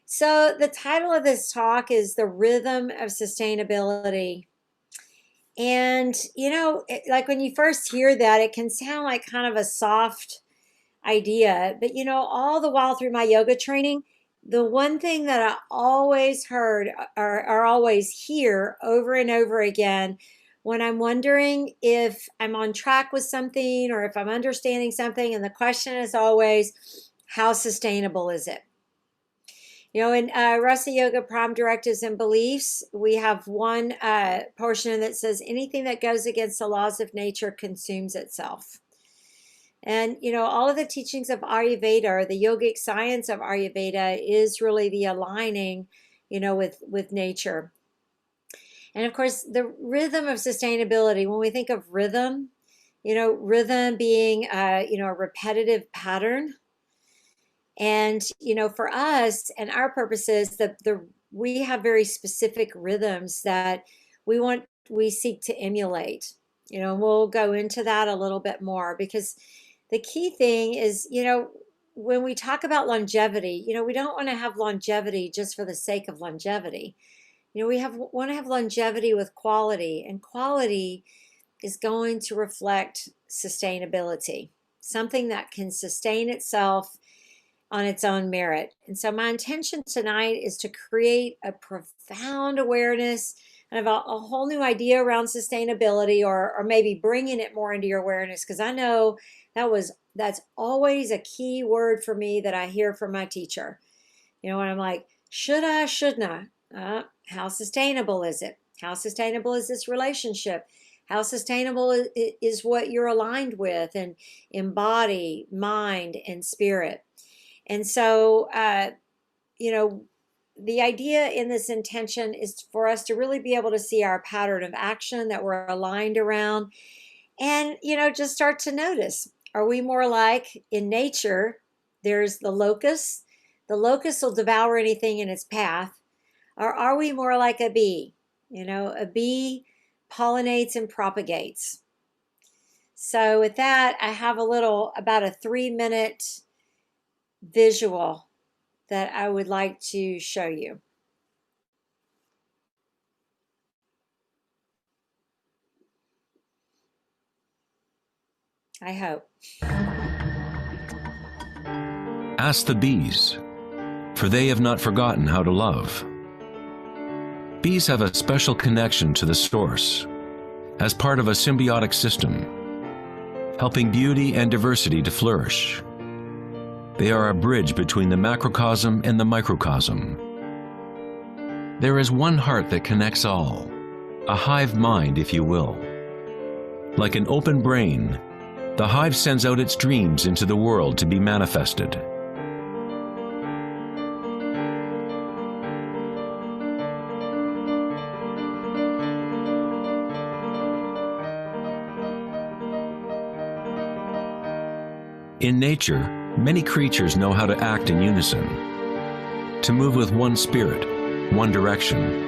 So, the title of this talk is The Rhythm of Sustainability. And, like when you first hear that, it can sound like kind of a soft idea. But, all the while through my yoga training, the one thing that I always heard or always hear over and over again when I'm wondering if I'm on track with something or if I'm understanding something, and the question is always, how sustainable is it? In Rasa Yoga Prime Directives and Beliefs, we have one portion that says anything that goes against the laws of nature consumes itself. And, all of the teachings of Ayurveda, or the yogic science of Ayurveda, is really the aligning, with nature. And of course, the rhythm of sustainability, when we think of rhythm, rhythm being, a repetitive pattern. And, for us and our purposes, we have very specific rhythms that we seek to emulate. We'll go into that a little bit more, because the key thing is, when we talk about longevity, we don't want to have longevity just for the sake of longevity. Want to have longevity with quality, and quality is going to reflect sustainability, something that can sustain itself on its own merit. And so my intention tonight is to create a profound awareness and a whole new idea around sustainability, or maybe bringing it more into your awareness, because I know that's always a key word for me that I hear from my teacher. When I'm like, should I, shouldn't I? How sustainable is it? How sustainable is this relationship? How sustainable is what you're aligned with and in body, mind, and spirit? And so, the idea in this intention is for us to really be able to see our pattern of action that we're aligned around, and, just start to notice, are we more like in nature? There's the locust. The locust will devour anything in its path. Or are we more like a bee? A bee pollinates and propagates. So with that, I have about a 3-minute visual that I would like to show you. I hope. Ask the bees, for they have not forgotten how to love. Bees have a special connection to the source, as part of a symbiotic system, helping beauty and diversity to flourish. They are a bridge between the macrocosm and the microcosm. There is one heart that connects all, a hive mind, if you will. Like an open brain, the hive sends out its dreams into the world to be manifested. In nature, many creatures know how to act in unison, to move with one spirit, one direction.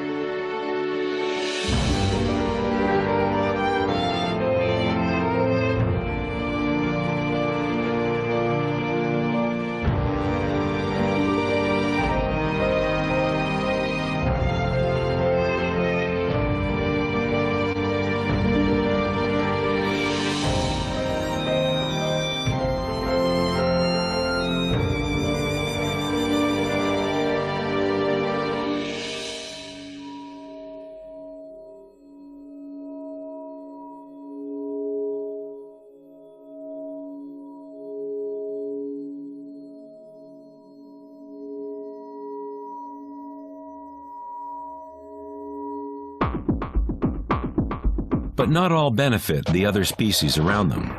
But not all benefit the other species around them.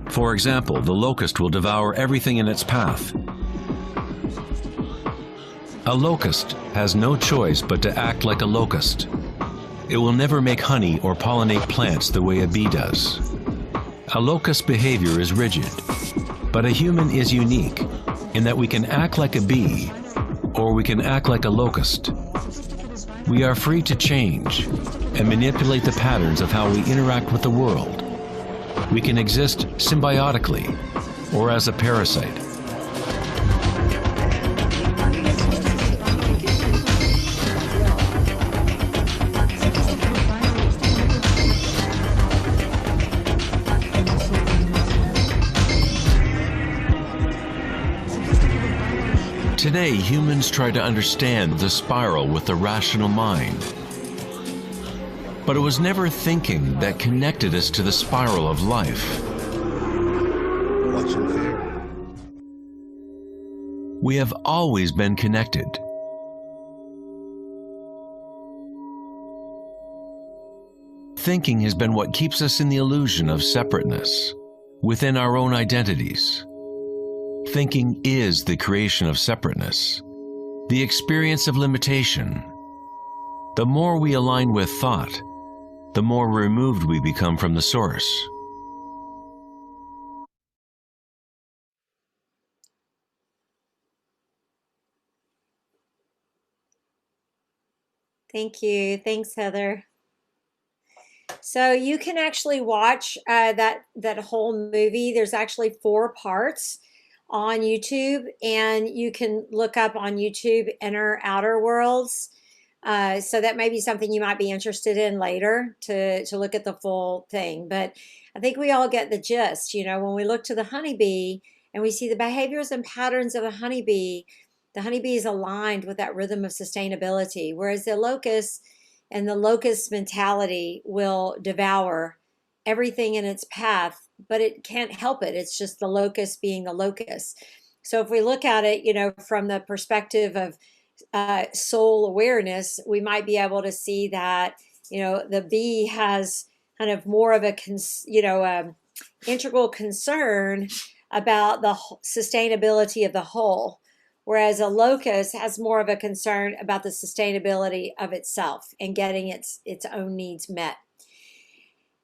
For example, the locust will devour everything in its path. A locust has no choice but to act like a locust. It will never make honey or pollinate plants the way a bee does. A locust's behavior is rigid, but a human is unique in that we can act like a bee, or we can act like a locust. We are free to change and manipulate the patterns of how we interact with the world. We can exist symbiotically or as a parasite. Today, humans try to understand the spiral with the rational mind. But it was never thinking that connected us to the spiral of life. Watching fear. We have always been connected. Thinking has been what keeps us in the illusion of separateness, within our own identities. Thinking is the creation of separateness, the experience of limitation. The more we align with thought, the more removed we become from the source. Thank you. Thanks, Heather. So you can actually watch that whole movie. There's actually 4 parts on YouTube, and you can look up on YouTube Inner Outer Worlds. So that may be something you might be interested in later to look at the full thing. But I think we all get the gist. You know, when we look to the honeybee and we see the behaviors and patterns of the honeybee is aligned with that rhythm of sustainability, whereas the locust and the locust mentality will devour everything in its path, but it can't help it. It's just the locust being the locust. So if we look at it, you know, from the perspective of soul awareness, we might be able to see that, you know, the bee has kind of more of a, integral concern about the sustainability of the whole, whereas a locust has more of a concern about the sustainability of itself and getting its own needs met.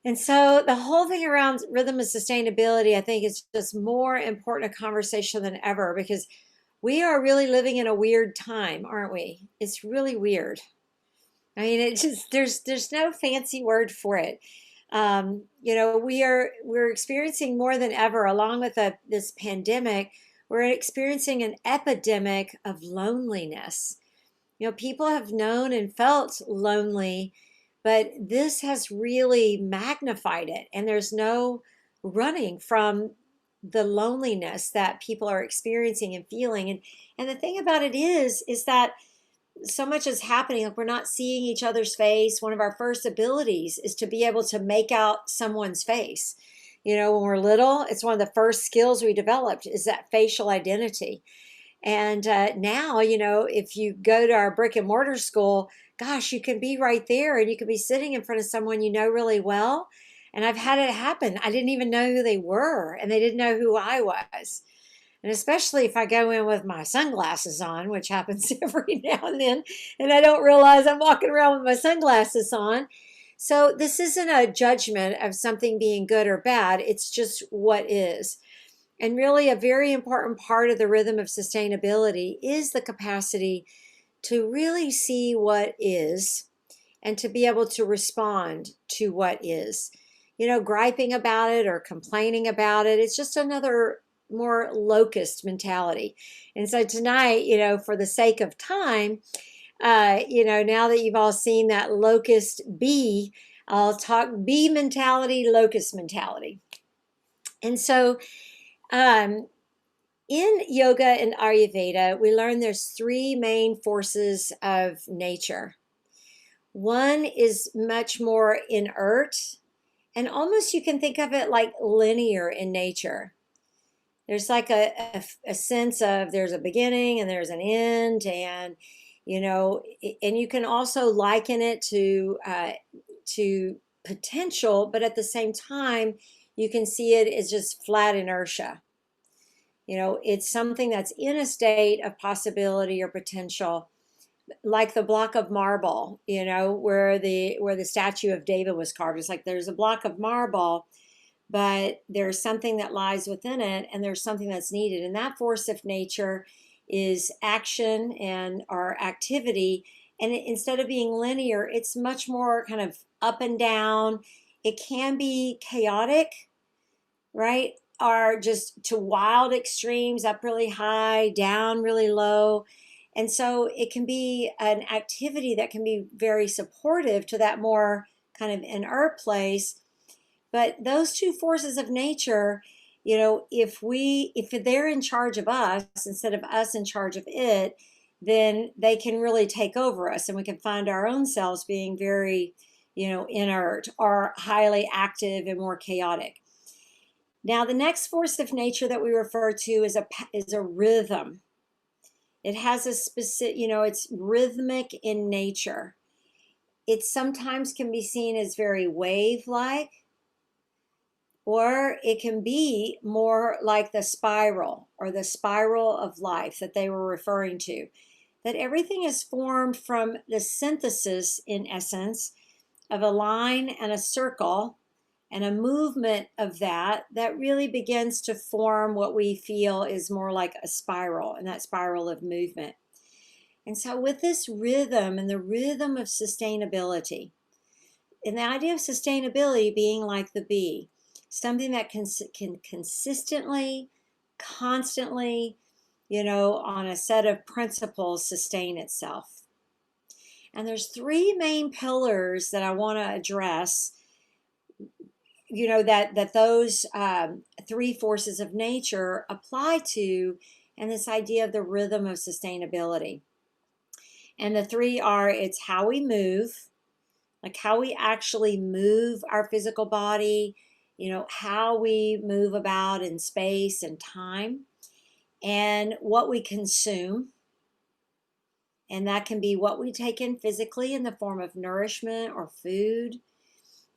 And so the whole thing around rhythm and sustainability, I think, is just more important a conversation than ever, because we are really living in a weird time, aren't we? It's really weird. I mean, it just there's no fancy word for it. You know, we're experiencing more than ever, along with this pandemic. We're experiencing an epidemic of loneliness. You know, people have known and felt lonely, but this has really magnified it, and there's no running from the loneliness that people are experiencing and feeling. And the thing about it is that so much is happening. Like, we're not seeing each other's face. One of our first abilities is to be able to make out someone's face. You know, when we're little, it's one of the first skills we developed, is that facial identity. And now, you know, if you go to our brick and mortar school, gosh, you can be right there and you can be sitting in front of someone you know really well. And I've had it happen. I didn't even know who they were, and they didn't know who I was. And especially if I go in with my sunglasses on, which happens every now and then, and I don't realize I'm walking around with my sunglasses on. So this isn't a judgment of something being good or bad. It's just what is. And really, a very important part of the rhythm of sustainability is the capacity to really see what is and to be able to respond to what is. You know, griping about it or complaining about it, it's just another more locust mentality. And so tonight, you know, for the sake of time, you know, now that you've all seen that locust bee, I'll talk bee mentality, locust mentality. And so, in yoga and Ayurveda, we learn there's 3 main forces of nature. One is much more inert, and almost you can think of it like linear in nature. There's like a sense of there's a beginning and there's an end, and you know, and you can also liken it to potential, but at the same time, you can see it as just flat inertia. You know, it's something that's in a state of possibility or potential, like the block of marble, you know, where the statue of David was carved. It's like there's a block of marble, but there's something that lies within it, and there's something that's needed. And that force of nature is action and our activity. And instead of being linear, it's much more kind of up and down. It can be chaotic, right? Are just to wild extremes, up really high, down really low. And so it can be an activity that can be very supportive to that more kind of inert place. But those 2 forces of nature, if they're in charge of us instead of us in charge of it, then they can really take over us, and we can find our own selves being very, inert or highly active and more chaotic. Now, the next force of nature that we refer to is a rhythm. It has a specific, it's rhythmic in nature. It sometimes can be seen as very wave-like, or it can be more like the spiral or the spiral of life that they were referring to. That everything is formed from the synthesis, in essence, of a line and a circle and a movement of that really begins to form what we feel is more like a spiral, and that spiral of movement. And so with this rhythm and the rhythm of sustainability, and the idea of sustainability being like the bee, something that can consistently, constantly, on a set of principles sustain itself. And there's three main pillars that I want to address, that those three forces of nature apply to, and this idea of the rhythm of sustainability. And the three are, it's how we move, like how we actually move our physical body, how we move about in space and time, and what we consume. And that can be what we take in physically in the form of nourishment or food,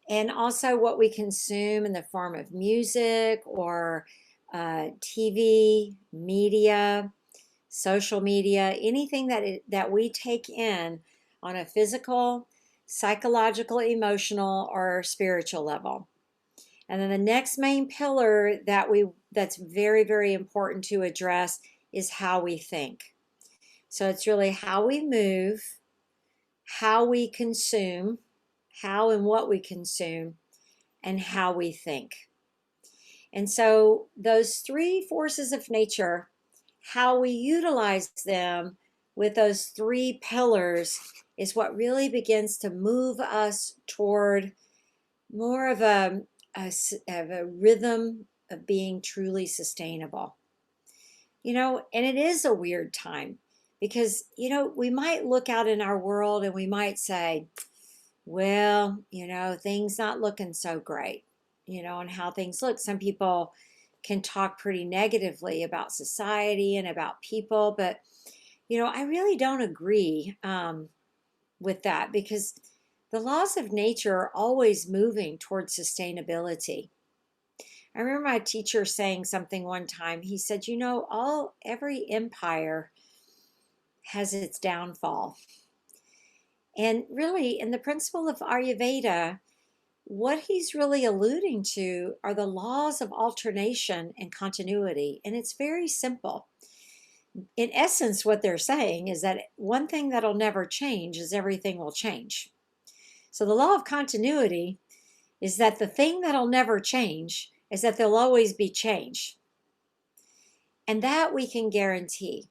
and also what we consume in the form of music or TV, media, social media, anything that we take in on a physical, psychological, emotional, or spiritual level. And then the next main pillar that's very, very important to address is how we think. So it's really how we move, how we consume, how and what we consume, and how we think. And so those three forces of nature, how we utilize them with those three pillars, is what really begins to move us toward more of a rhythm of being truly sustainable. And it is a weird time because, we might look out in our world and we might say, well, things not looking so great, and how things look. Some people can talk pretty negatively about society and about people, but, I really don't agree with that, because the laws of nature are always moving towards sustainability. I remember my teacher saying something one time. He said, every empire has its downfall. And really, in the principle of Ayurveda, what he's really alluding to are the laws of alternation and continuity. And it's very simple. In essence, what they're saying is that one thing that'll never change is everything will change. So the law of continuity is that the thing that'll never change is that there'll always be change. And that we can guarantee.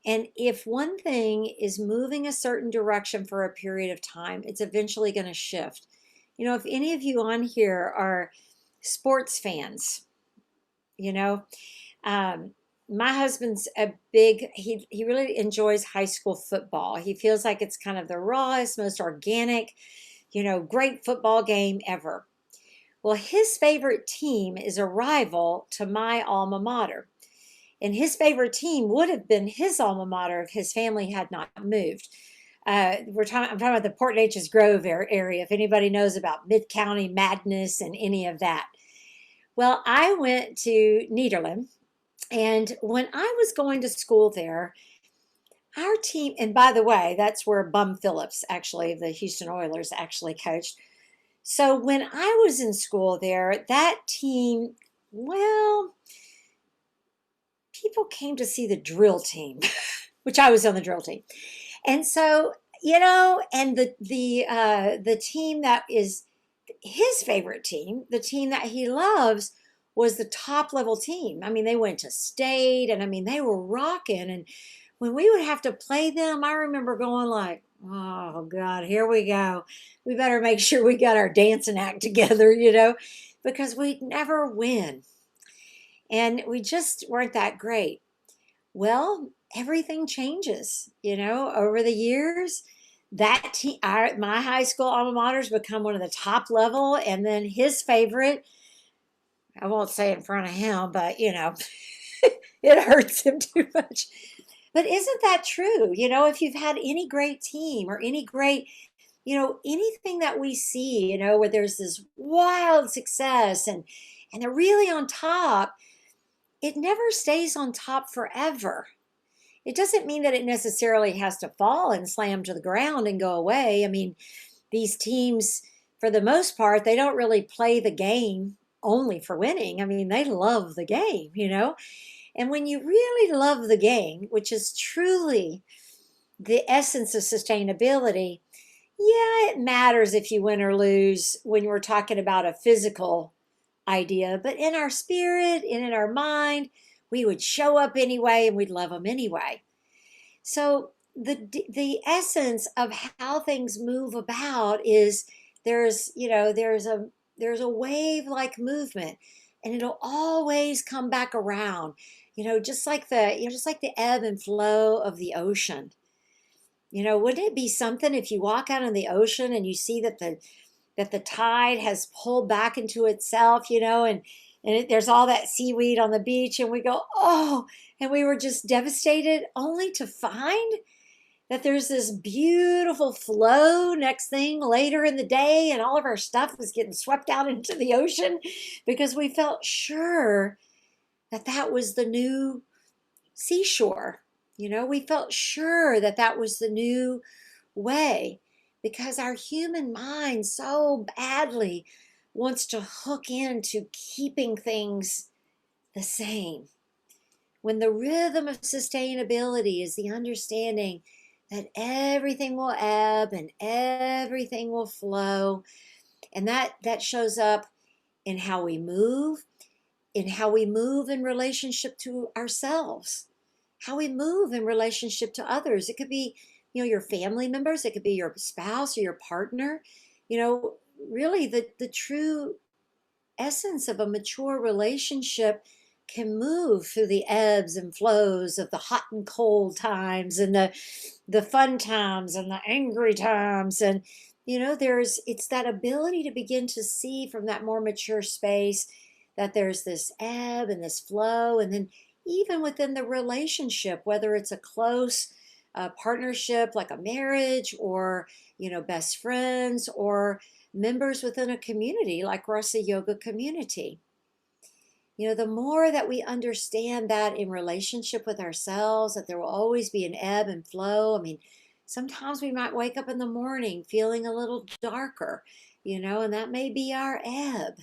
And if one thing is moving a certain direction for a period of time, it's eventually going to shift. If any of you on here are sports fans, my husband's he really enjoys high school football. He feels like it's kind of the rawest, most organic, great football game ever. Well, his favorite team is a rival to my alma mater. And his favorite team would have been his alma mater if his family had not moved. I'm talking about the Port Neches Grove area, if anybody knows about mid-county madness and any of that. Well, I went to Nederland, and when I was going to school there, our team, and by the way, that's where Bum Phillips, actually, of the Houston Oilers, actually coached. So when I was in school there, that team, well, people came to see the drill team, which I was on the drill team. And so, and the team that is his favorite team, the team that he loves, was the top level team. I mean, they went to state, and I mean, they were rocking. And when we would have to play them, I remember going like, oh God, here we go. We better make sure we got our dancing act together, because we'd never win. and we just weren't that great. Well, everything changes, over the years. My high school alma mater's become one of the top level, and then his favorite, I won't say in front of him, but it hurts him too much. But isn't that true? If you've had any great team or any great, anything that we see, where there's this wild success and they're really on top, it never stays on top forever. It doesn't mean that it necessarily has to fall and slam to the ground and go away. I mean, these teams, for the most part, they don't really play the game only for winning. I mean, they love the game. And when you really love the game, which is truly the essence of sustainability, yeah, it matters if you win or lose when we're talking about a physical idea, but in our spirit and in our mind, we would show up anyway and we'd love them anyway. So the essence of how things move about is there's a wave like movement, and it'll always come back around. Just like the ebb and flow of the ocean. Wouldn't it be something if you walk out in the ocean and you see that the tide has pulled back into itself, and there's all that seaweed on the beach, and we go, oh, and we were just devastated, only to find that there's this beautiful flow next thing later in the day, and all of our stuff was getting swept out into the ocean because we felt sure that that was the new seashore. We felt sure that that was the new way, because our human mind so badly wants to hook into keeping things the same. When the rhythm of sustainability is the understanding that everything will ebb and everything will flow, and that shows up in how we move, in relationship to ourselves, how we move in relationship to others. It could be, your family members, it could be your spouse or your partner. Really the true essence of a mature relationship can move through the ebbs and flows of the hot and cold times, and the fun times and the angry times. And it's that ability to begin to see from that more mature space that there's this ebb and this flow. And then even within the relationship, whether it's a close partnership like a marriage, or best friends, or members within a community like Rasa yoga community. The more that we understand that in relationship with ourselves, that there will always be an ebb and flow. I mean, sometimes we might wake up in the morning feeling a little darker, and that may be our ebb.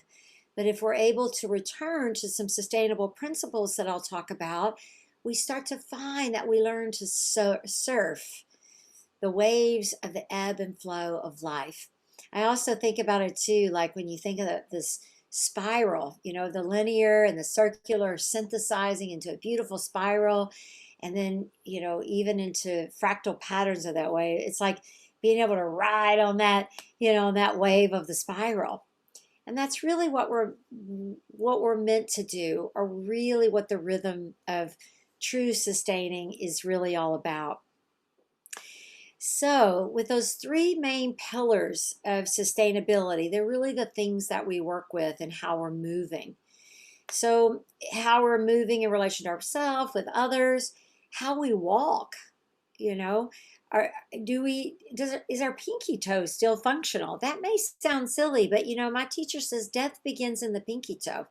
But if we're able to return to some sustainable principles that I'll talk about, we start to find that we learn to surf the waves of the ebb and flow of life. I also think about it too, like when you think of this spiral, the linear and the circular synthesizing into a beautiful spiral, and then, even into fractal patterns of that way. It's like being able to ride on that, that wave of the spiral. And that's really what we're meant to do, or really what the rhythm of true sustaining is really all about. So, with those three main pillars of sustainability, they're really the things that we work with and how we're moving. So, how we're moving in relation to ourselves, with others, how we walk, is our pinky toe still functional? That may sound silly, but my teacher says death begins in the pinky toe.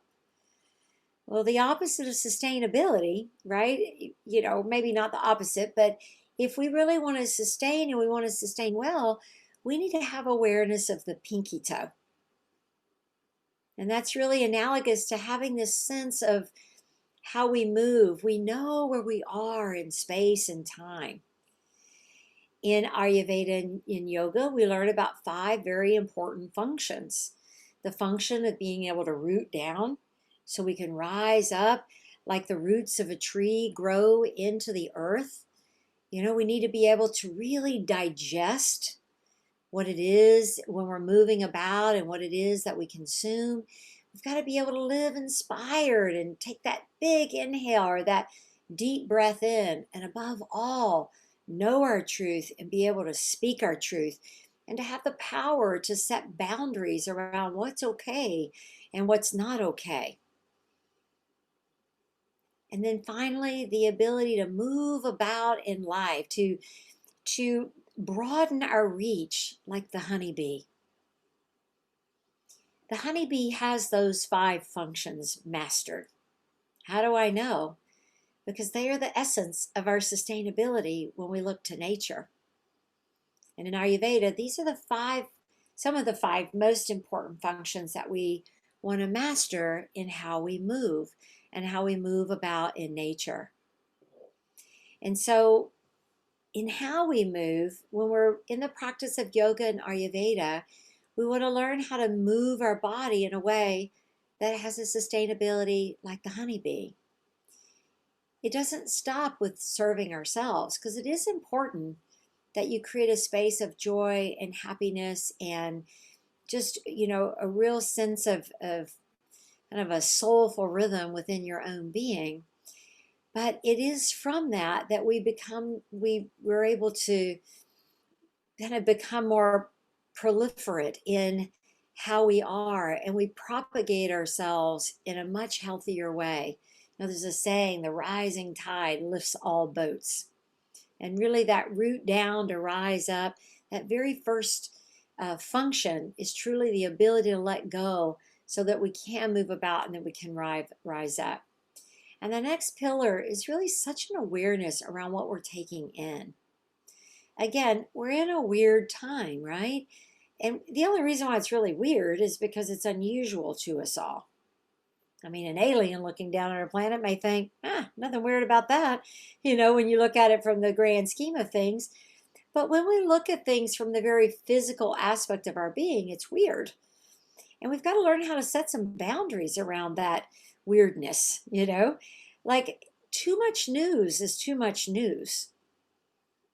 Well, the opposite of sustainability, right? Maybe not the opposite, but if we really want to sustain and we want to sustain well, we need to have awareness of the pinky toe. And that's really analogous to having this sense of how we move. We know where we are in space and time. In Ayurveda and in yoga, we learn about 5 very important functions. The function of being able to root down so we can rise up like the roots of a tree grow into the earth. We need to be able to really digest what it is when we're moving about and what it is that we consume. We've got to be able to live inspired and take that big inhale or that deep breath in. And above all, know our truth and be able to speak our truth and to have the power to set boundaries around what's okay and what's not okay. And then finally, the ability to move about in life, to broaden our reach like the honeybee. The honeybee has those 5 functions mastered. How do I know? Because they are the essence of our sustainability when we look to nature. And in Ayurveda, these are some of the 5 most important functions that we want to master in how we move and how we move about in nature. And so, in how we move, when we're in the practice of yoga and Ayurveda, we want to learn how to move our body in a way that has a sustainability like the honeybee. It doesn't stop with serving ourselves, because it is important that you create a space of joy and happiness and just, a real sense of kind of a soulful rhythm within your own being. But it is from that we're able to kind of become more proliferate in how we are, and we propagate ourselves in a much healthier way. There's a saying, the rising tide lifts all boats. And really, that root down to rise up, that very first function is truly the ability to let go so that we can move about and that we can rise up. And the next pillar is really such an awareness around what we're taking in. Again, we're in a weird time, right? And the only reason why it's really weird is because it's unusual to us all. I mean, an alien looking down on our planet may think, nothing weird about that, when you look at it from the grand scheme of things. But when we look at things from the very physical aspect of our being, it's weird. And we've got to learn how to set some boundaries around that weirdness, Like, too much news is too much news,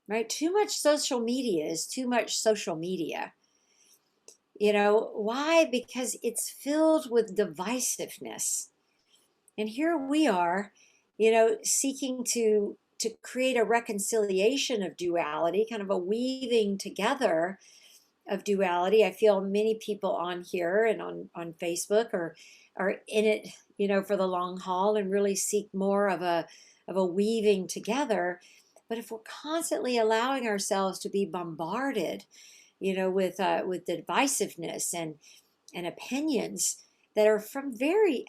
right? Too much social media is too much social media. Why? Because it's filled with divisiveness. And here we are, seeking to create a reconciliation of duality, kind of a weaving together of duality. I feel many people on here and on Facebook are in it, for the long haul and really seek more of a weaving together. But if we're constantly allowing ourselves to be bombarded, with divisiveness and opinions that are from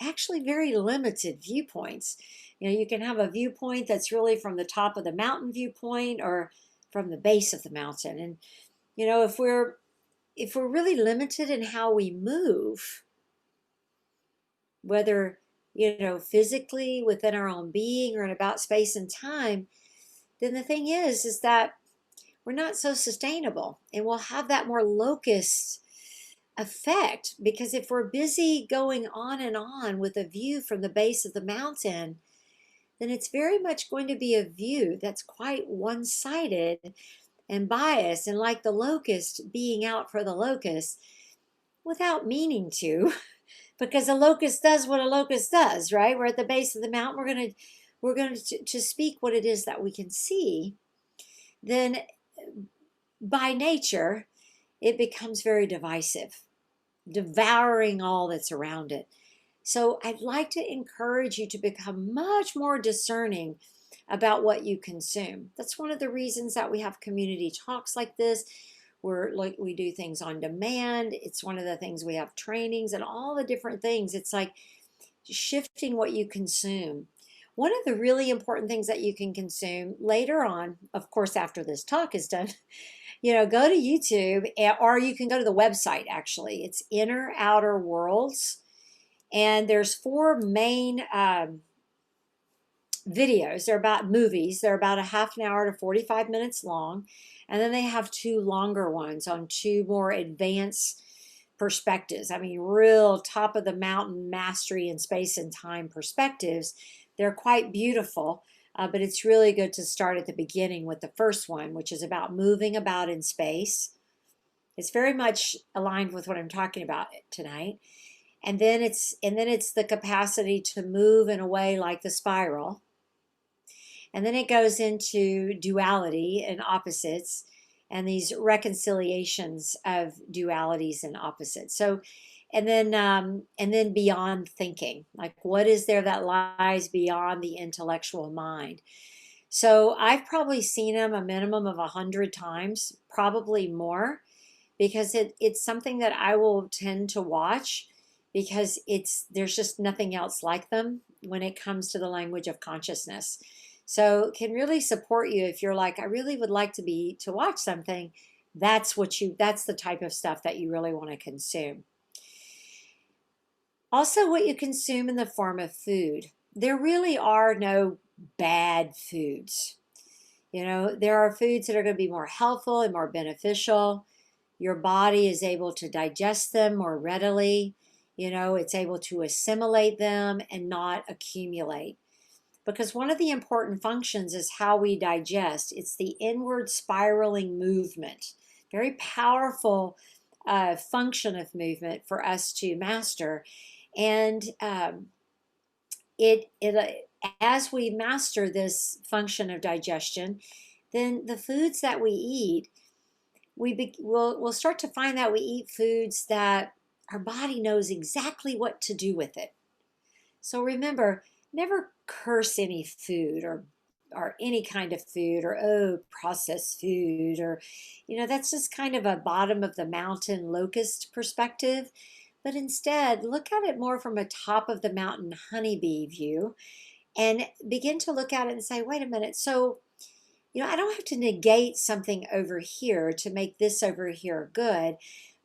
actually very limited viewpoints. You can have a viewpoint that's really from the top of the mountain viewpoint or from the base of the mountain. And, if we're really limited in how we move, whether, physically within our own being or in about space and time, then the thing is that we're not so sustainable, and we'll have that more locust effect, because if we're busy going on and on with a view from the base of the mountain, then it's very much going to be a view that's quite one-sided and biased, and like the locust being out for the locust without meaning to, because a locust does what a locust does, right? We're at the base of the mountain, we're going to speak what it is that we can see. Then by nature, it becomes very divisive, devouring all that's around it. So I'd like to encourage you to become much more discerning about what you consume. That's one of the reasons that we have community talks like this, where we do things on demand. It's one of the things we have trainings and all the different things. It's like shifting what you consume. One of the really important things that you can consume later on, of course, after this talk is done, go to YouTube, or you can go to the website, actually. It's Inner Outer Worlds. And there's 4 main videos. They're about movies. They're about a half an hour to 45 minutes long. And then they have 2 longer ones on 2 more advanced perspectives. I mean, real top of the mountain mastery in space and time perspectives. They're quite beautiful. But it's really good to start at the beginning with the first one, which is about moving about in space. It's very much aligned with what I'm talking about tonight. And then it's the capacity to move in a way like the spiral. And then it goes into duality and opposites and these reconciliations of dualities and opposites. So, and then beyond thinking, like what is there that lies beyond the intellectual mind? So I've probably seen them a minimum of 100 times, probably more, because it's something that I will tend to watch because there's just nothing else like them when it comes to the language of consciousness. So it can really support you if you're like, I really would like to watch something. That's the type of stuff that you really want to consume. Also, what you consume in the form of food. There really are no bad foods. There are foods that are going to be more helpful and more beneficial. Your body is able to digest them more readily. It's able to assimilate them and not accumulate. Because one of the important functions is how we digest. It's the inward spiraling movement. Very powerful function of movement for us to master. And as we master this function of digestion, then the foods that we eat, we'll start to find that we eat foods that our body knows exactly what to do with it. So remember, never curse any food or any kind of food, or oh, processed food, or that's just kind of a bottom of the mountain locust perspective. But instead, look at it more from a top of the mountain honeybee view and begin to look at it and say, wait a minute, so I don't have to negate something over here to make this over here good.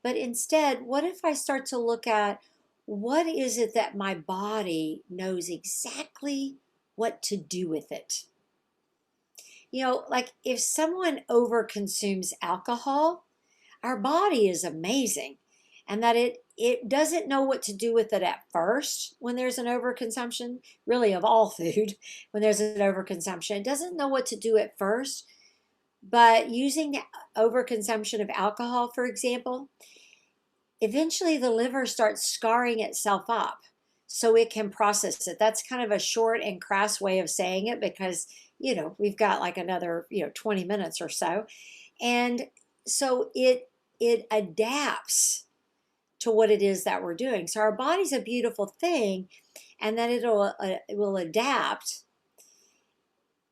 But instead, what if I start to look at what is it that my body knows exactly what to do with it? Like if someone over consumes alcohol, our body is amazing, and that it doesn't know what to do with it at first when there's an overconsumption, really of all food. When there's an overconsumption, it doesn't know what to do at first. But using the overconsumption of alcohol, for example, eventually the liver starts scarring itself up so it can process it. That's kind of a short and crass way of saying it, because we've got like another 20 minutes or so. And so it adapts to what it is that we're doing. So our body's a beautiful thing, and then it will adapt.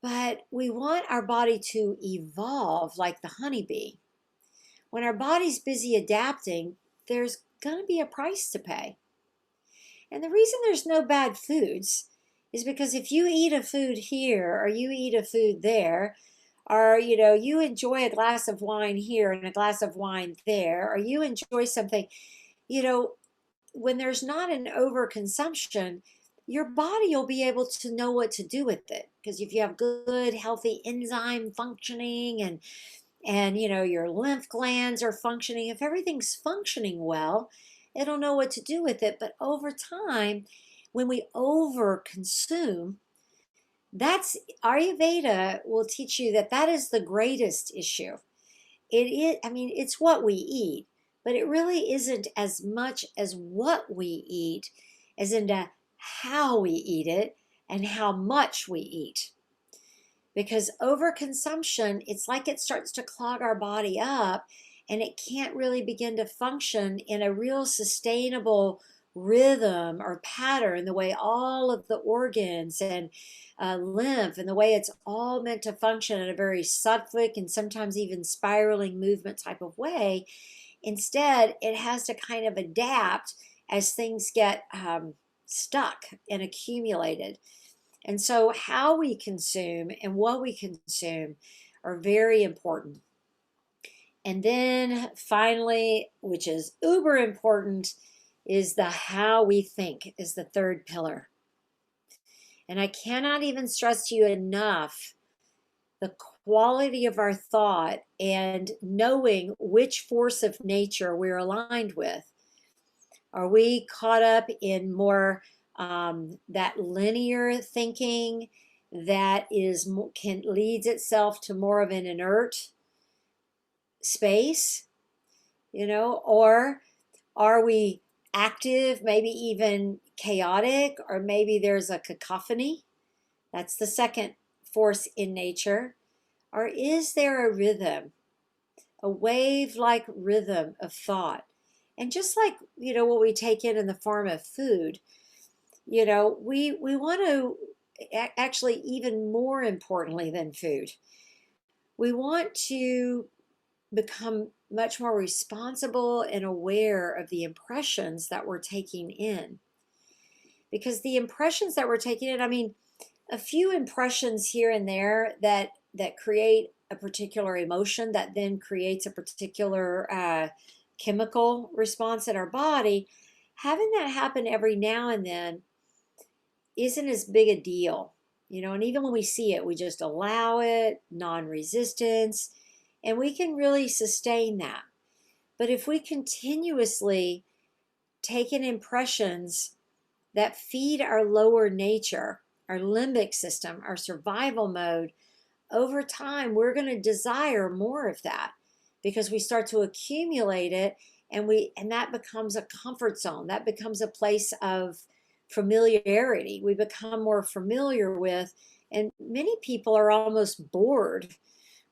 But we want our body to evolve like the honeybee. When our body's busy adapting, there's going to be a price to pay. And the reason there's no bad foods is because if you eat a food here or you eat a food there, or you enjoy a glass of wine here and a glass of wine there, or you enjoy something, when there's not an overconsumption, your body will be able to know what to do with it. Because if you have good, healthy enzyme functioning, and your lymph glands are functioning, if everything's functioning well, it'll know what to do with it. But over time, when we over consume, that's Ayurveda will teach you that is the greatest issue. It's what we eat, but it really isn't as much as what we eat as into how we eat it and how much we eat. Because overconsumption, it's like it starts to clog our body up, and it can't really begin to function in a real sustainable rhythm or pattern, the way all of the organs and lymph and the way it's all meant to function in a very sattvic and sometimes even spiraling movement type of way. Instead, it has to kind of adapt as things get stuck and accumulated. And so how we consume and what we consume are very important. And then finally, which is uber important, is the how we think is the third pillar. And I cannot even stress to you enough the quality of our thought and knowing which force of nature we're aligned with. Are we caught up in more that linear thinking that leads itself to more of an inert space, or are we active, maybe even chaotic, or maybe there's a cacophony. That's the second force in nature. Or is there a rhythm, a wave-like rhythm of thought? And just like, what we take in the form of food, we want to actually, even more importantly than food, we want to become much more responsible and aware of the impressions that we're taking in. Because the impressions that we're taking in, I mean, a few impressions here and there that create a particular emotion that then creates a particular chemical response in our body, having that happen every now and then isn't as big a deal. And even when we see it, we just allow it, non-resistance, and we can really sustain that. But if we continuously take in impressions that feed our lower nature, our limbic system, our survival mode, over time, we're going to desire more of that because we start to accumulate it, and that becomes a comfort zone. That becomes a place of familiarity. We become more familiar with, and many people are almost bored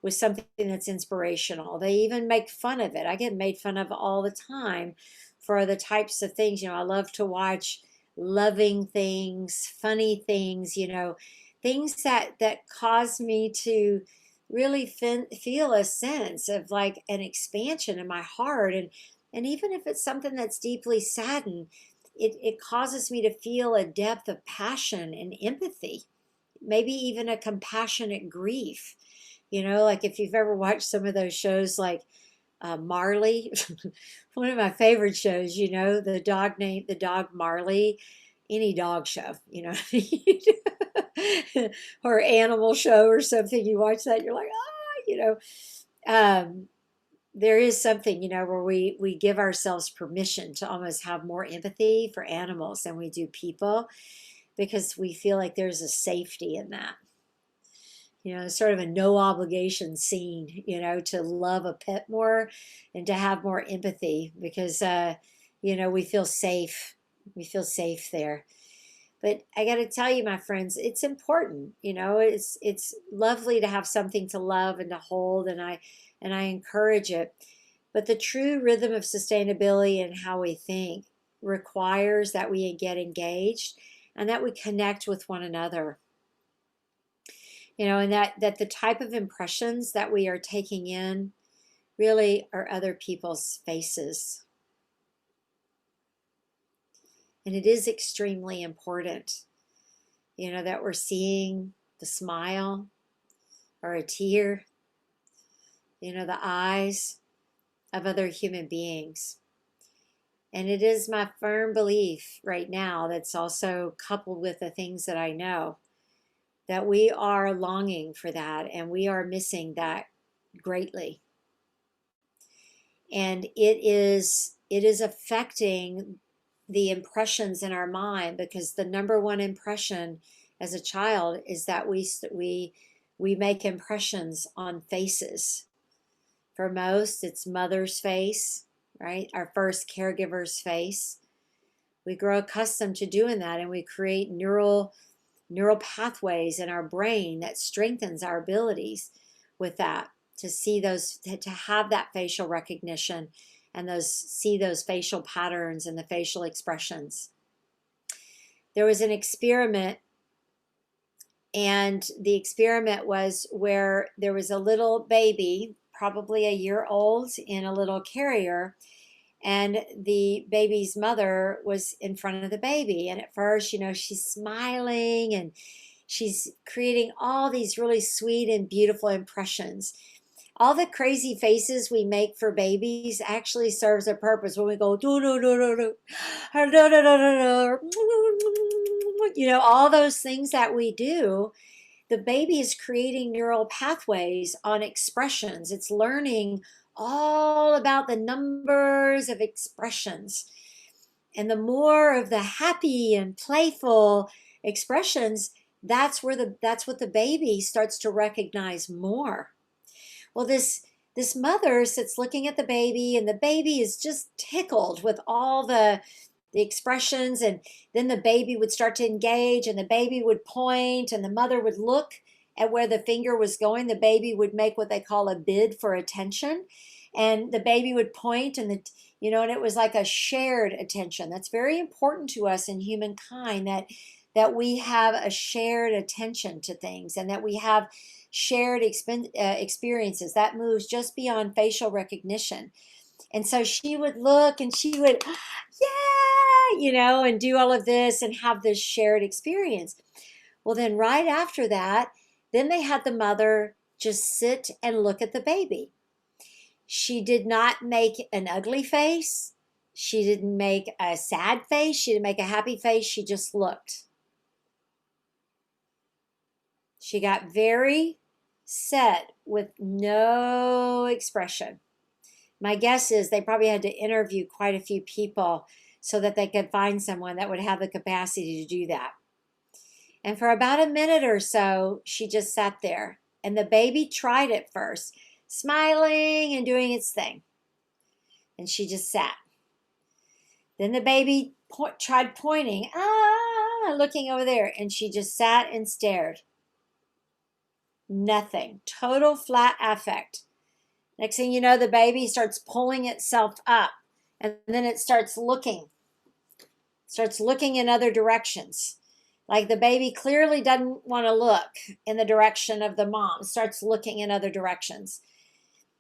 with something that's inspirational. They even make fun of it. I get made fun of all the time for the types of things. I love to watch loving things, funny things, things that cause me to really feel a sense of like an expansion in my heart. And even if it's something that's deeply saddened, it causes me to feel a depth of passion and empathy, maybe even a compassionate grief. Like if you've ever watched some of those shows like Marley, one of my favorite shows, the dog Marley, any dog show, or animal show or something, you watch that, you're like, there is something, where we give ourselves permission to almost have more empathy for animals than we do people, because we feel like there's a safety in that. Sort of a no obligation scene, to love a pet more and to have more empathy because, we feel safe. We feel safe there. But I got to tell you, my friends, it's important. It's lovely to have something to love and to hold, and I encourage it. But the true rhythm of sustainability and how we think requires that we get engaged and that we connect with one another. And that the type of impressions that we are taking in really are other people's faces. And it is extremely important, that we're seeing the smile or a tear, the eyes of other human beings. And it is my firm belief right now, that's also coupled with the things that I know, that we are longing for that and we are missing that greatly. And it is affecting the impressions in our mind, because the number one impression as a child is that we make impressions on faces. For most, it's mother's face, right? Our first caregiver's face. We grow accustomed to doing that, and we create neural pathways in our brain that strengthens our abilities with that, to see those, to have that facial recognition and see those facial patterns and the facial expressions. There was an experiment, and the experiment was where there was a little baby, probably a year old, in a little carrier, and the baby's mother was in front of the baby. And at first, she's smiling and she's creating all these really sweet and beautiful impressions. All the crazy faces we make for babies actually serves a purpose. When we go, do, do, do, do, do, do, do, do, do, all those things that we do, the baby is creating neural pathways on expressions. It's learning all about the numbers of expressions. And the more of the happy and playful expressions, that's what the baby starts to recognize more. Well, this mother sits looking at the baby, and the baby is just tickled with all the the expressions, and then the baby would start to engage, and the baby would point, and the mother would look at where the finger was going. The baby would make what they call a bid for attention, and the baby would point, and and it was like a shared attention. That's very important to us in humankind, that we have a shared attention to things, and that we have shared experiences that moves just beyond facial recognition. And so she would look, and she would, yeah, and do all of this and have this shared experience. Well, then right after that, then they had the mother just sit and look at the baby. She did not make an ugly face. She didn't make a sad face. She didn't make a happy face. She just looked. She got very set with no expression. My guess is they probably had to interview quite a few people so that they could find someone that would have the capacity to do that. And for about a minute or so, she just sat there. And the baby tried at first, smiling and doing its thing. And she just sat. Then the baby tried pointing, looking over there. And she just sat and stared. Nothing. Total flat affect. Next thing you know, the baby starts pulling itself up, and then it starts looking in other directions. Like the baby clearly doesn't want to look in the direction of the mom, starts looking in other directions.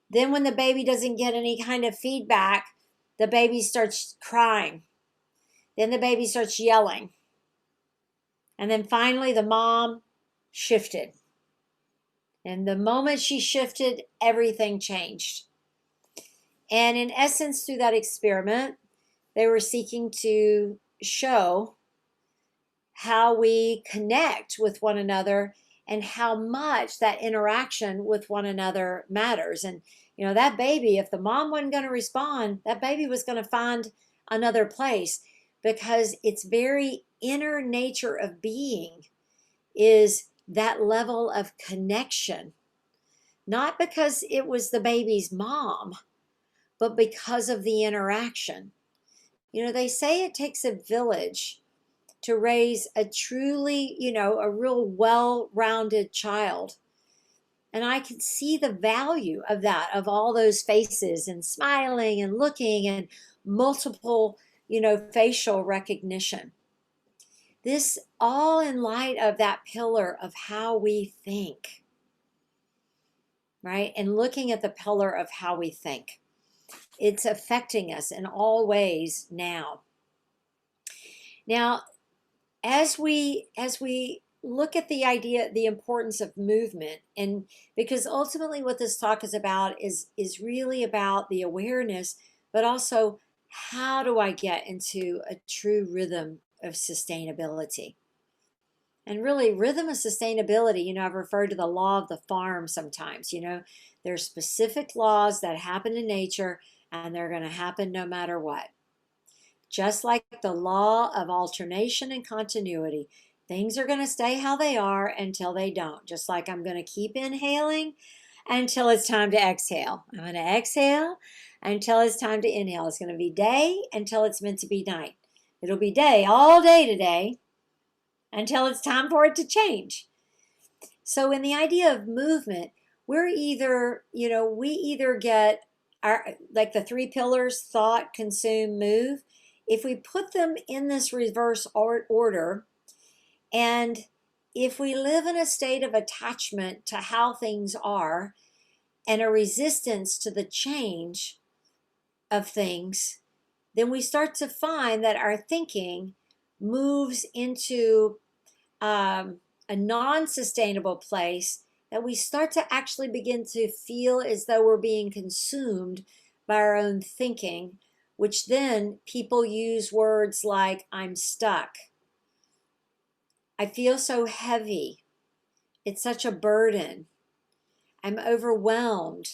Then when the baby doesn't get any kind of feedback, the baby starts crying. Then the baby starts yelling. And then finally the mom shifted. And the moment she shifted, everything changed. And in essence, through that experiment, they were seeking to show how we connect with one another and how much that interaction with one another matters. And, that baby, if the mom wasn't going to respond, that baby was going to find another place, because its very inner nature of being is that level of connection, not because it was the baby's mom, but because of the interaction. They say it takes a village to raise a truly, a real well-rounded child. And I can see the value of that, of all those faces and smiling and looking and multiple, facial recognition. This all in light of that pillar of how we think, right? And looking at the pillar of how we think. It's affecting us in all ways now. Now, as we look at the idea, the importance of movement, and because ultimately what this talk is about is really about the awareness, but also how do I get into a true rhythm of sustainability? And really, rhythm of sustainability, I've referred to the law of the farm sometimes. There's specific laws that happen in nature, and they're going to happen no matter what. Just like the law of alternation and continuity, things are going to stay how they are until they don't. Just like I'm going to keep inhaling until it's time to exhale. I'm going to exhale until it's time to inhale. It's going to be day until it's meant to be night. It'll be day all day today until it's time for it to change. So in the idea of movement, we're either, we either get our, like the three pillars, thought, consume, move. If we put them in this reverse order, and if we live in a state of attachment to how things are and a resistance to the change of things, then we start to find that our thinking moves into a non-sustainable place, that we start to actually begin to feel as though we're being consumed by our own thinking, which then people use words like, I'm stuck. I feel so heavy. It's such a burden. I'm overwhelmed.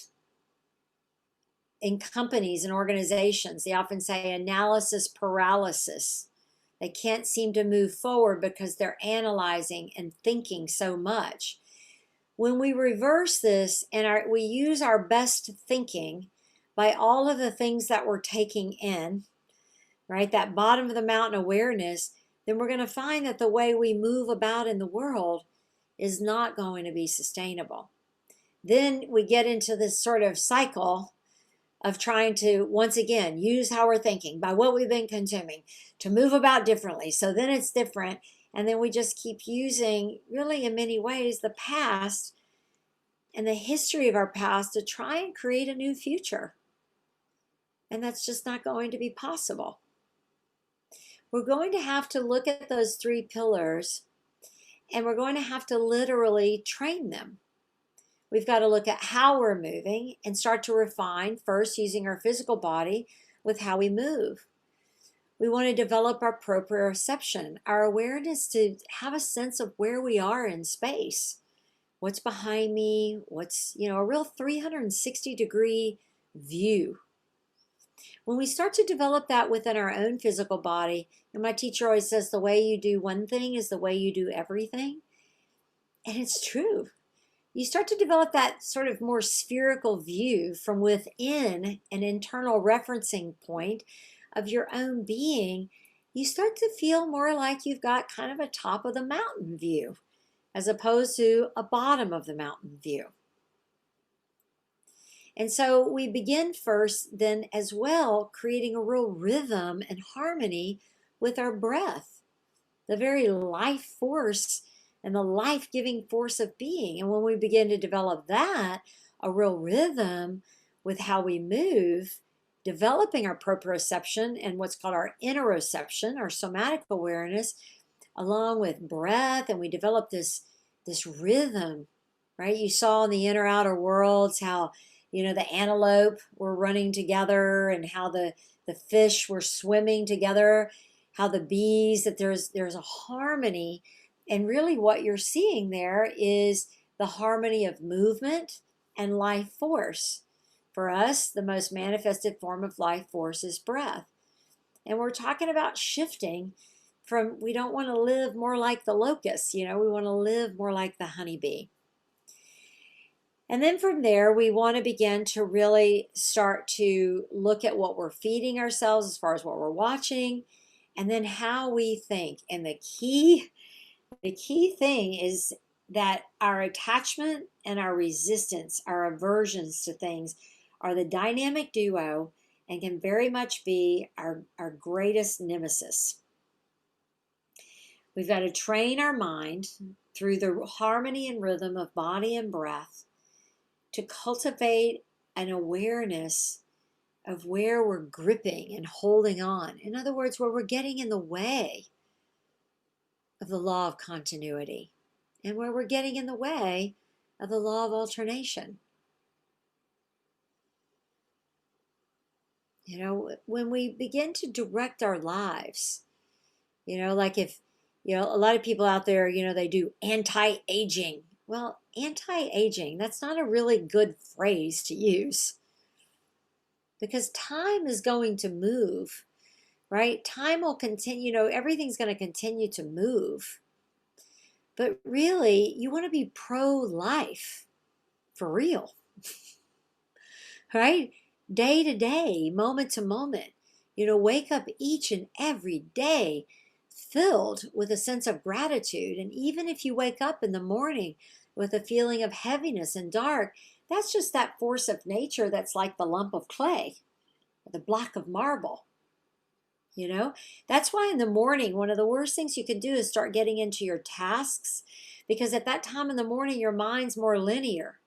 In companies and organizations, they often say analysis paralysis. They can't seem to move forward because they're analyzing and thinking so much. When we reverse this and we use our best thinking by all of the things that we're taking in, right? That bottom of the mountain awareness, then we're going to find that the way we move about in the world is not going to be sustainable. Then we get into this sort of cycle of trying to, once again, use how we're thinking by what we've been consuming to move about differently. So then it's different. And then we just keep using, really, in many ways, the past and the history of our past to try and create a new future. And that's just not going to be possible. We're going to have to look at those three pillars, and we're going to have to literally train them. We've got to look at how we're moving and start to refine first using our physical body with how we move. We want to develop our proprioception, our awareness to have a sense of where we are in space. What's behind me? What's, a real 360-degree view. When we start to develop that within our own physical body, and my teacher always says the way you do one thing is the way you do everything. And it's true. You start to develop that sort of more spherical view from within an internal referencing point of your own being. You start to feel more like you've got kind of a top of the mountain view as opposed to a bottom of the mountain view. And so we begin first then as well creating a real rhythm and harmony with our breath, the very life force and the life-giving force of being. And when we begin to develop that, a real rhythm with how we move, developing our proprioception and what's called our interoception, our somatic awareness, along with breath, and we develop this rhythm, right? You saw in the inner outer worlds how, the antelope were running together and how the fish were swimming together, how the bees, that there's a harmony. And really what you're seeing there is the harmony of movement and life force. For us, the most manifested form of life force is breath. And we're talking about shifting from, we don't want to live more like the locust, we want to live more like the honeybee. And then from there, we want to begin to really start to look at what we're feeding ourselves as far as what we're watching, and then how we think. And the key thing is that our attachment and our resistance, our aversions to things, are the dynamic duo and can very much be our greatest nemesis. We've got to train our mind through the harmony and rhythm of body and breath to cultivate an awareness of where we're gripping and holding on. In other words, where we're getting in the way of the law of continuity and where we're getting in the way of the law of alternation. When we begin to direct our lives, like if, a lot of people out there, they do anti-aging. Well, anti-aging, that's not a really good phrase to use because time is going to move, right? Time will continue, everything's going to continue to move. But really, you want to be pro-life for real, right? Day to day, moment to moment, wake up each and every day filled with a sense of gratitude. And even if you wake up in the morning with a feeling of heaviness and dark, that's just that force of nature that's like the lump of clay, or the block of marble. That's why in the morning, one of the worst things you can do is start getting into your tasks, because at that time in the morning, your mind's more linear,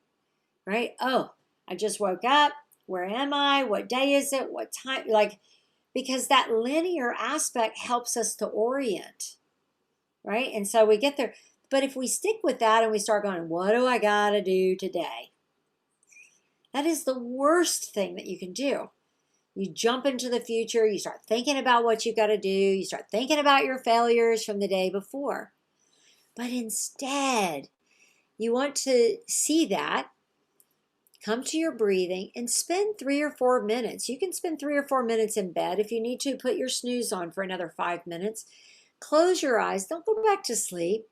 right? Oh, I just woke up. Where am I? What day is it? What time? Because that linear aspect helps us to orient, right? And so we get there. But if we stick with that and we start going, what do I got to do today? That is the worst thing that you can do. You jump into the future. You start thinking about what you got to do. You start thinking about your failures from the day before. But instead, you want to see that, come to your breathing, and spend 3 or 4 minutes. You can spend 3 or 4 minutes in bed. If you need to, put your snooze on for another 5 minutes. Close your eyes. Don't go back to sleep.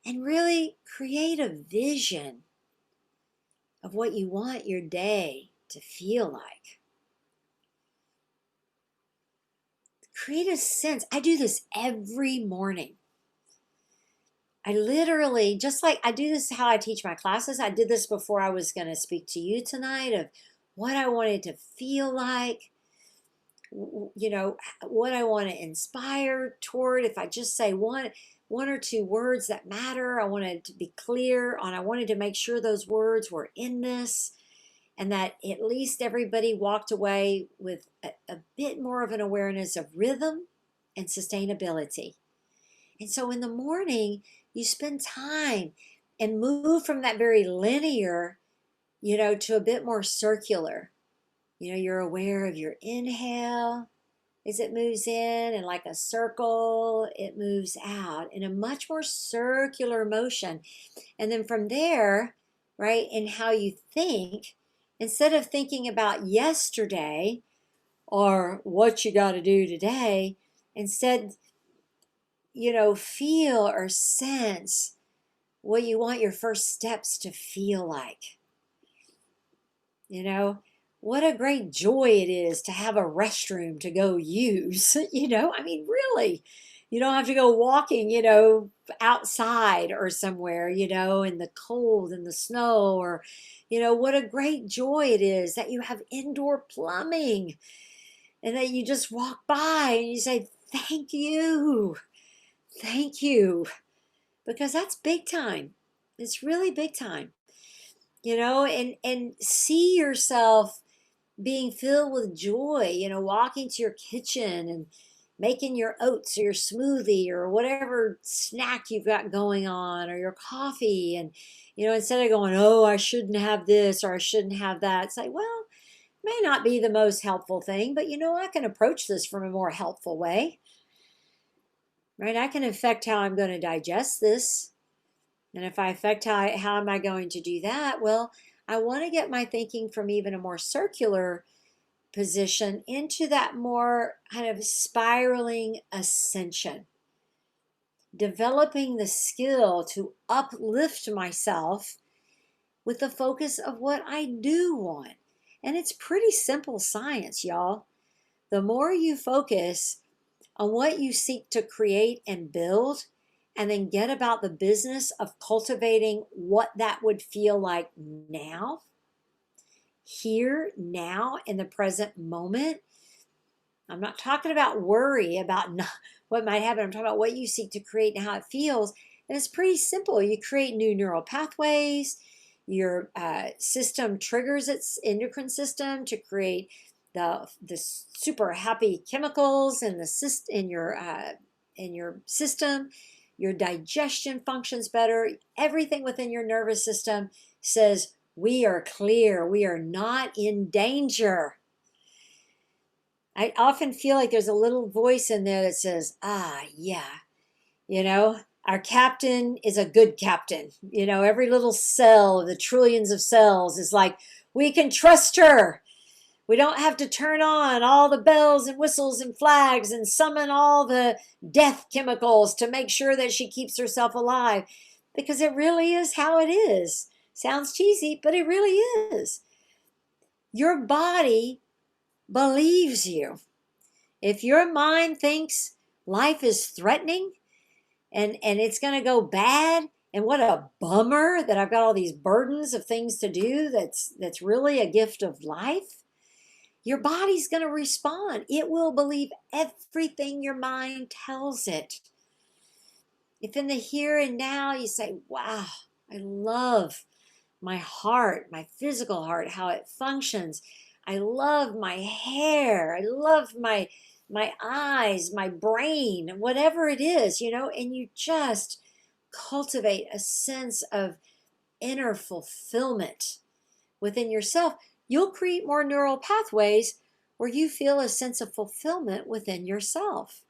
And really create a vision of what you want your day to feel like. create a sense. I do this every morning. I literally, just like I do this how I teach my classes, I did this before I was going to speak to you tonight of what I wanted to feel like, what I want to inspire toward. If I just say one or two words that matter, I wanted to be clear on, I wanted to make sure those words were in this and that at least everybody walked away with a bit more of an awareness of rhythm and sustainability. And so in the morning, you spend time and move from that very linear, to a bit more circular. You're aware of your inhale as it moves in, and like a circle, it moves out in a much more circular motion. And then from there, right, in how you think, instead of thinking about yesterday or what you got to do today, instead, feel or sense what you want your first steps to feel like. What a great joy it is to have a restroom to go use. I mean, really, you don't have to go walking, outside or somewhere, in the cold and the snow, or, what a great joy it is that you have indoor plumbing and that you just walk by and you say, thank you, because that's big time. It's really big time, and see yourself being filled with joy, walking to your kitchen and making your oats or your smoothie or whatever snack you've got going on, or your coffee. And, instead of going, oh, I shouldn't have this or I shouldn't have that, it's like, well, may not be the most helpful thing, but, I can approach this from a more helpful way, right? I can affect how I'm going to digest this. And if I affect how am I going to do that? Well, I want to get my thinking from even a more circular position into that more kind of spiraling ascension, developing the skill to uplift myself with the focus of what I do want. And it's pretty simple science, y'all. The more you focus on what you seek to create and build, and then get about the business of cultivating what that would feel like now, here, now, in the present moment. I'm not talking about worry about what might happen. I'm talking about what you seek to create and how it feels. And it's pretty simple. You create new neural pathways. Your system triggers its endocrine system to create the super happy chemicals in your system. Your digestion functions better. Everything within your nervous system says, we are clear. We are not in danger. I often feel like there's a little voice in there that says, yeah, our captain is a good captain. Every little cell of the trillions of cells is like, we can trust her. We don't have to turn on all the bells and whistles and flags and summon all the death chemicals to make sure that she keeps herself alive, because it really is how it is. Sounds cheesy, but it really is. Your body believes you. If your mind thinks life is threatening and it's going to go bad, and what a bummer that I've got all these burdens of things to do, that's really a gift of life, your body's going to respond. It will believe everything your mind tells it. If in the here and now you say, wow, I love my heart, my physical heart, how it functions. I love my hair. I love my eyes, my brain, whatever it is, and you just cultivate a sense of inner fulfillment within yourself, you'll create more neural pathways where you feel a sense of fulfillment within yourself.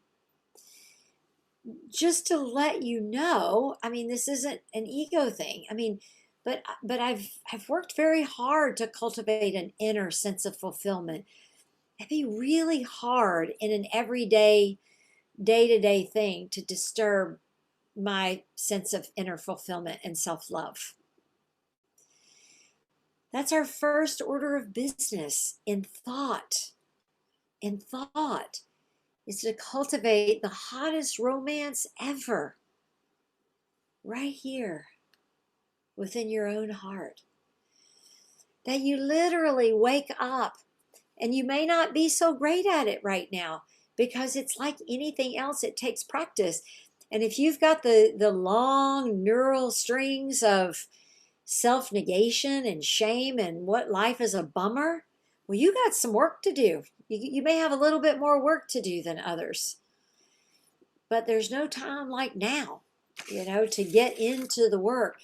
Just to let you know, I mean, this isn't an ego thing. I mean, but I've worked very hard to cultivate an inner sense of fulfillment. It'd be really hard in an everyday, day-to-day thing to disturb my sense of inner fulfillment and self-love. That's our first order of business in thought. In thought is to cultivate the hottest romance ever right here within your own heart. That you literally wake up, and you may not be so great at it right now because it's like anything else, it takes practice. And if you've got the long neural strings of self-negation and shame and what life is a bummer, well, you got some work to do. You may have a little bit more work to do than others, but there's no time like now, to get into the work,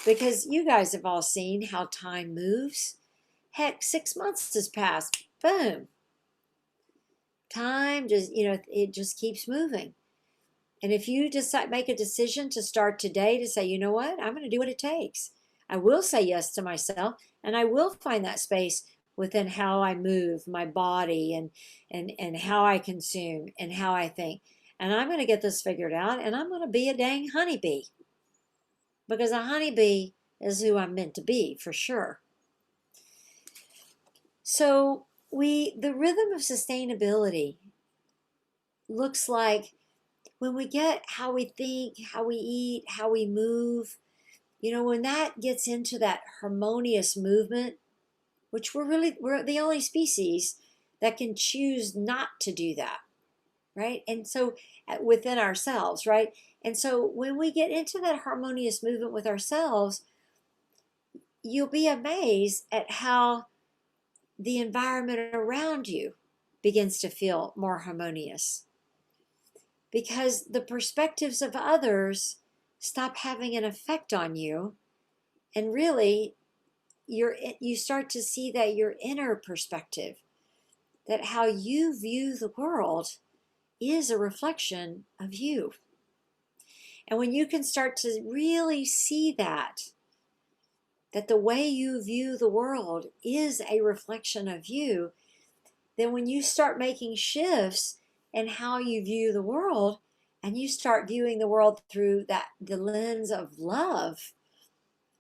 because you guys have all seen how time moves. Heck, 6 months has passed. Boom. Time just, it just keeps moving. And if you decide, make a decision to start today to say, you know what, I'm going to do what it takes. I will say yes to myself, and I will find that space within how I move my body and how I consume and how I think. And I'm going to get this figured out, and I'm going to be a dang honeybee, because a honeybee is who I'm meant to be for sure. So the rhythm of sustainability looks like when we get how we think, how we eat, how we move, when that gets into that harmonious movement, which we're the only species that can choose not to do that, right? And so within ourselves, right? And so when we get into that harmonious movement with ourselves, you'll be amazed at how the environment around you begins to feel more harmonious, because the perspectives of others stop having an effect on you, and really you start to see that your inner perspective, that how you view the world is a reflection of you. And when you can start to really see that the way you view the world is a reflection of you, then when you start making shifts in how you view the world, and you start viewing the world through the lens of love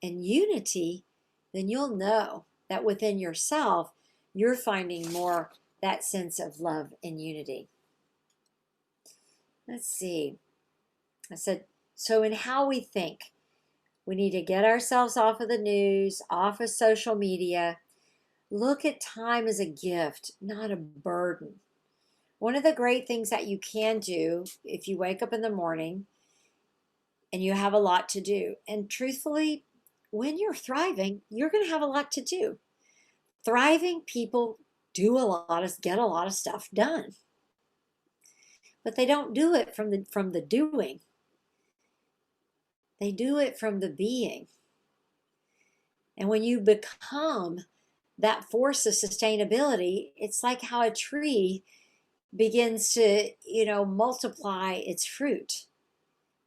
and unity, then you'll know that within yourself, you're finding more that sense of love and unity. Let's see. I said, so in how we think, we need to get ourselves off of the news, off of social media. Look at time as a gift, not a burden. One of the great things that you can do if you wake up in the morning and you have a lot to do, and truthfully, when you're thriving, you're going to have a lot to do. Thriving people get a lot of stuff done, but they don't do it from the doing. They do it from the being. And when you become that force of sustainability, it's like how a tree begins to, multiply its fruit.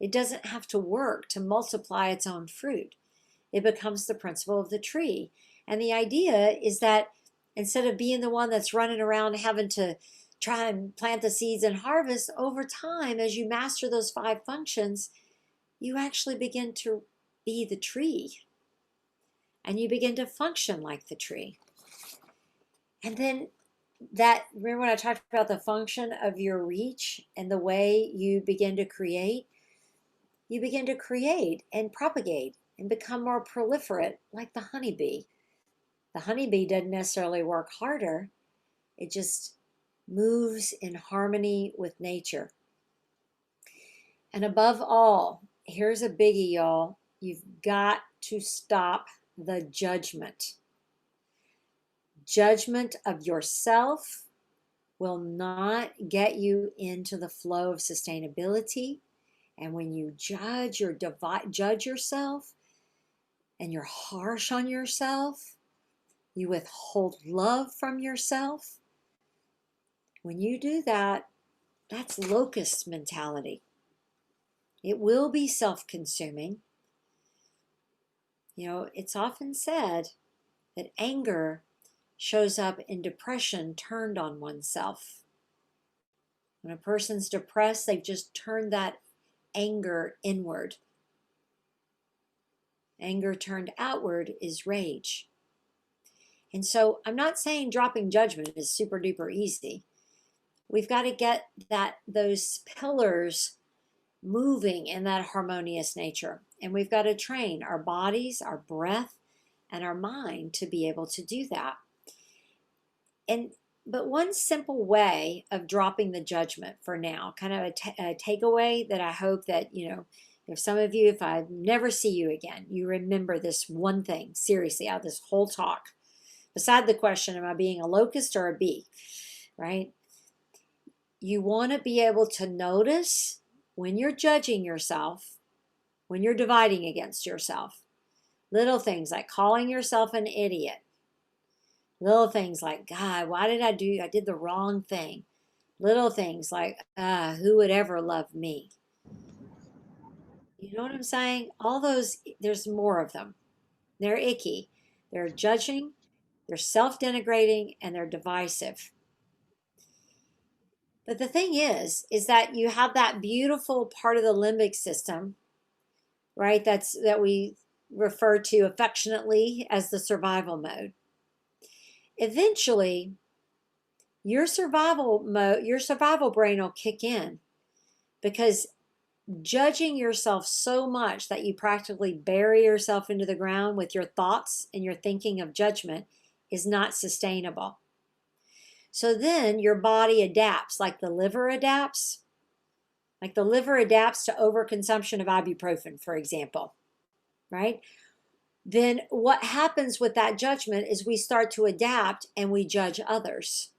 It doesn't have to work to multiply its own fruit. It becomes the principle of the tree. And the idea is that instead of being the one that's running around having to try and plant the seeds and harvest, over time, as you master those 5 functions, you actually begin to be the tree. And you begin to function like the tree. And then remember when I talked about the function of your reach and the way you begin to create? You begin to create and propagate and become more proliferate like the honeybee. The honeybee doesn't necessarily work harder. It just moves in harmony with nature. And above all, here's a biggie, y'all. You've got to stop the judgment. Judgment of yourself will not get you into the flow of sustainability. And when you judge yourself, and you're harsh on yourself, you withhold love from yourself. When you do that, that's locust mentality. It will be self-consuming. It's often said that anger shows up in depression turned on oneself. When a person's depressed, they've just turned that anger inward. Anger turned outward is rage. And so I'm not saying dropping judgment is super duper easy. We've got to get those pillars moving in that harmonious nature. And we've got to train our bodies, our breath, and our mind to be able to do that. And but one simple way of dropping the judgment for now, kind of a takeaway that I hope that, if some of you, if I never see you again, you remember this one thing seriously out of this whole talk, beside the question, am I being a locust or a bee, right? You want to be able to notice when you're judging yourself, when you're dividing against yourself, little things like calling yourself an idiot, little things like, God, why did I did the wrong thing. Little things like, who would ever love me? You know what I'm saying? All those, there's more of them. They're icky. They're judging, they're self-denigrating, and they're divisive. But the thing is that you have that beautiful part of the limbic system, right? That we refer to affectionately as the survival mode. Eventually, your survival brain will kick in, because judging yourself so much that you practically bury yourself into the ground with your thoughts and your thinking of judgment is not sustainable. So then your body adapts, like the liver adapts. Like the liver adapts to overconsumption of ibuprofen, for example, right? Then what happens with that judgment is we start to adapt and we judge others.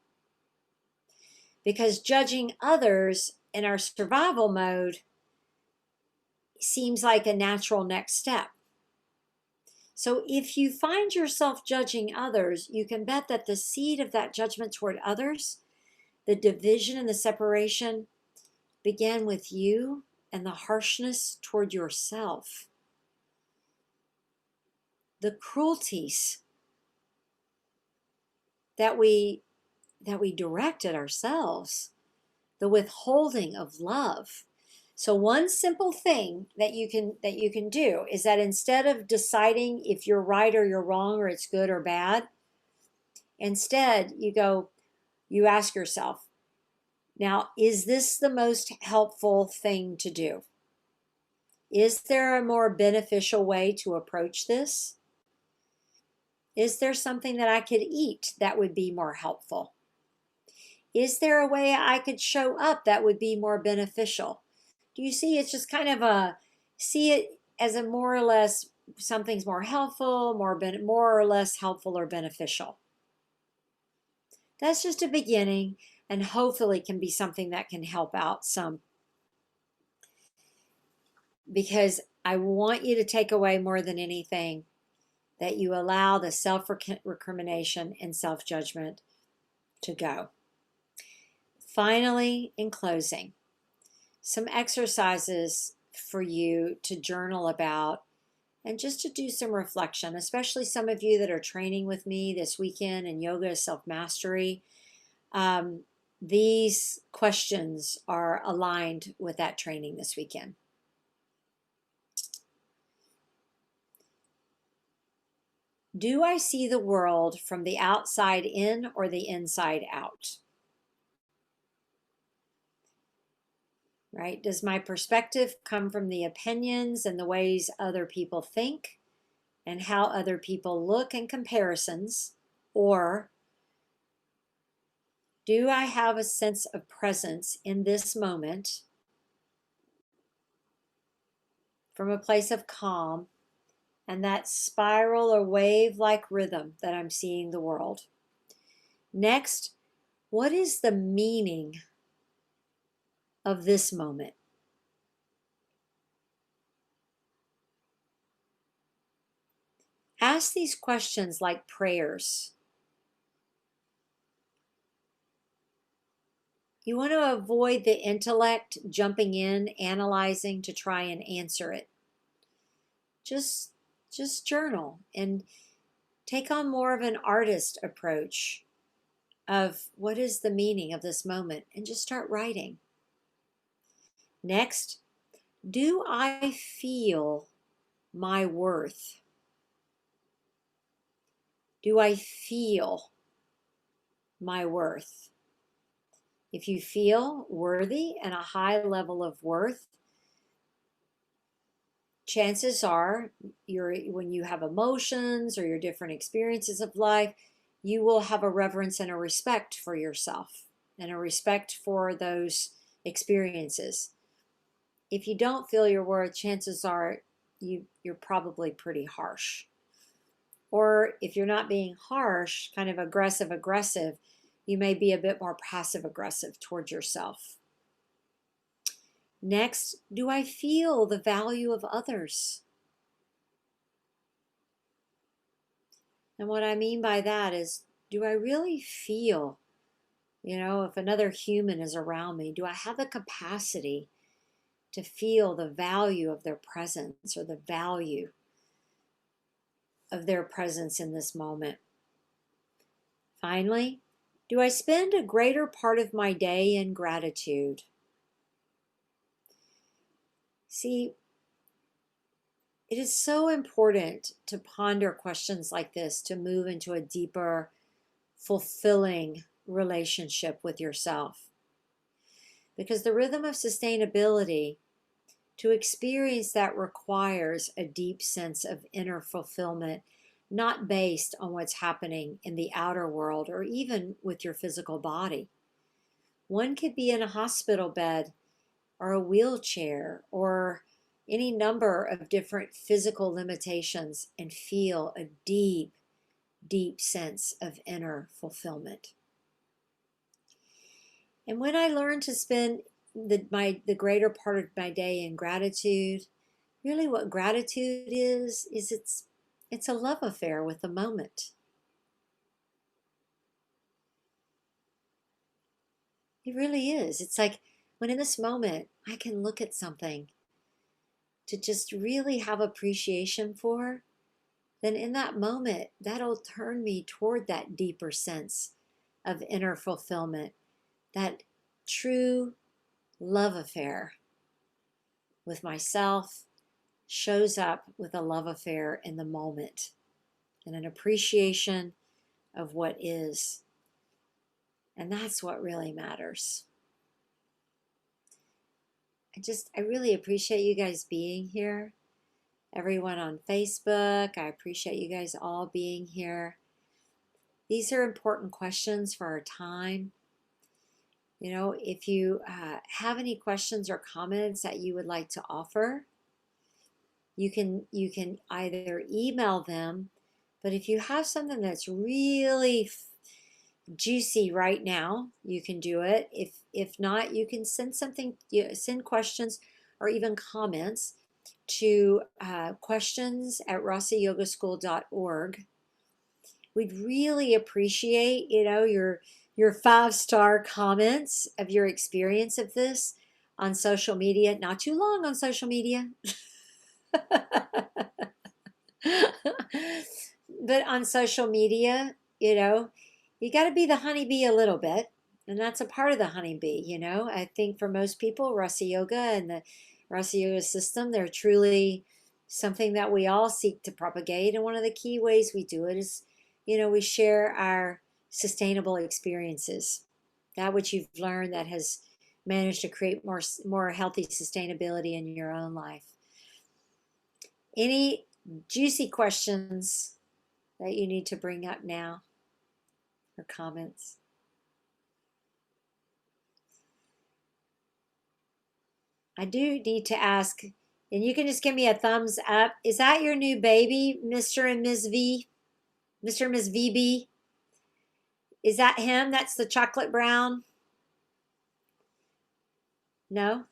Because judging others in our survival mode seems like a natural next step. So if you find yourself judging others, you can bet that the seed of that judgment toward others, the division and the separation, began with you, and the harshness toward yourself. The cruelties that we direct at ourselves, the withholding of love. So one simple thing that you can do is that instead of deciding if you're right or you're wrong or it's good or bad, instead you ask yourself, now, is this the most helpful thing to do? Is there a more beneficial way to approach this? Is there something that I could eat that would be more helpful? Is there a way I could show up that would be more beneficial? Do you see? It's just kind of see it as a more or less, something's more helpful, more or less helpful or beneficial. That's just a beginning, and hopefully can be something that can help out some. Because I want you to take away more than anything that you allow the self-recrimination and self-judgment to go. Finally, in closing, some exercises for you to journal about and just to do some reflection, especially some of you that are training with me this weekend in yoga self-mastery. These questions are aligned with that training this weekend. Do I see the world from the outside in or the inside out? Right? Does my perspective come from the opinions and the ways other people think and how other people look and comparisons? Or do I have a sense of presence in this moment from a place of calm and that spiral or wave-like rhythm that I'm seeing the world? Next, what is the meaning of this moment? Ask these questions like prayers. You want to avoid the intellect jumping in, analyzing to try and answer it. Just journal and take on more of an artist approach of what is the meaning of this moment, and just start writing. Next, do I feel my worth? Do I feel my worth? If you feel worthy and a high level of worth, chances are when you have emotions or your different experiences of life, you will have a reverence and a respect for yourself and a respect for those experiences. If you don't feel your worth, chances are you're probably pretty harsh. Or if you're not being harsh, kind of aggressive, you may be a bit more passive aggressive towards yourself. Next, do I feel the value of others? And what I mean by that is, do I really feel, if another human is around me, do I have the capacity to feel the value of their presence or the value of their presence in this moment? Finally, do I spend a greater part of my day in gratitude? See, it is so important to ponder questions like this to move into a deeper, fulfilling relationship with yourself. Because the rhythm of sustainability, to experience that, requires a deep sense of inner fulfillment, not based on what's happening in the outer world or even with your physical body. One could be in a hospital bed or a wheelchair or any number of different physical limitations and feel a deep, deep sense of inner fulfillment. And when I learn to spend the greater part of my day in gratitude, really what gratitude is it's a love affair with the moment. It really is. It's like when in this moment I can look at something to just really have appreciation for, then in that moment, that'll turn me toward that deeper sense of inner fulfillment, that true love affair with myself shows up with a love affair in the moment and an appreciation of what is. And that's what really matters. I really appreciate you guys being here. Everyone on Facebook, I appreciate you guys all being here. These are important questions for our time. If you have any questions or comments that you would like to offer, you can either email them, but if you have something that's really juicy right now, you can do it. If not, you can send questions or even comments to questions@rasayogaschool.org. We'd really appreciate, your 5-star comments of your experience of this on social media. Not too long on social media. But on social media, you got to be the honeybee a little bit. And that's a part of the honeybee, I think for most people, Rasa Yoga and the Rasa Yoga system, they're truly something that we all seek to propagate. And one of the key ways we do it is, we share our sustainable experiences, that which you've learned that has managed to create more healthy sustainability in your own life. Any juicy questions that you need to bring up now or comments? I do need to ask, and you can just give me a thumbs up. Is that your new baby, Mr. and Ms. V? Mr. and Ms. VB? Is that him? That's the chocolate brown? No?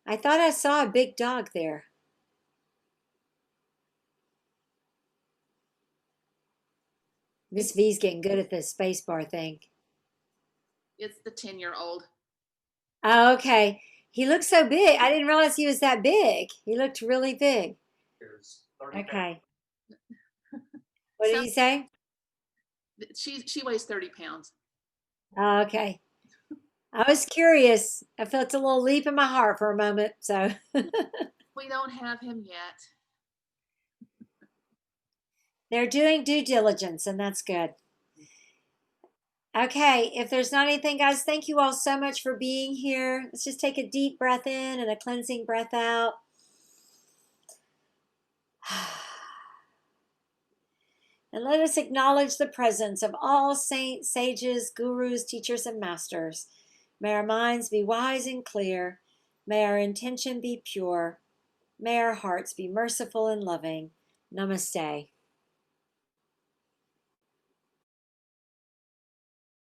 I thought I saw a big dog there. Miss V's getting good at this space bar thing. It's the 10-year-old. Oh, okay. He looks so big. I didn't realize he was that big. He looked really big. Okay. What did he say? She weighs 30 pounds. Oh, okay. I was curious. I felt a little leap in my heart for a moment. So We don't have him yet. they're doing due diligence, and that's good. Okay, if there's not anything, guys, thank you all so much for being here. Let's just take a deep breath in and a cleansing breath out. And let us acknowledge the presence of all saints, sages, gurus, teachers, and masters. May our minds be wise and clear. May our intention be pure. May our hearts be merciful and loving. Namaste.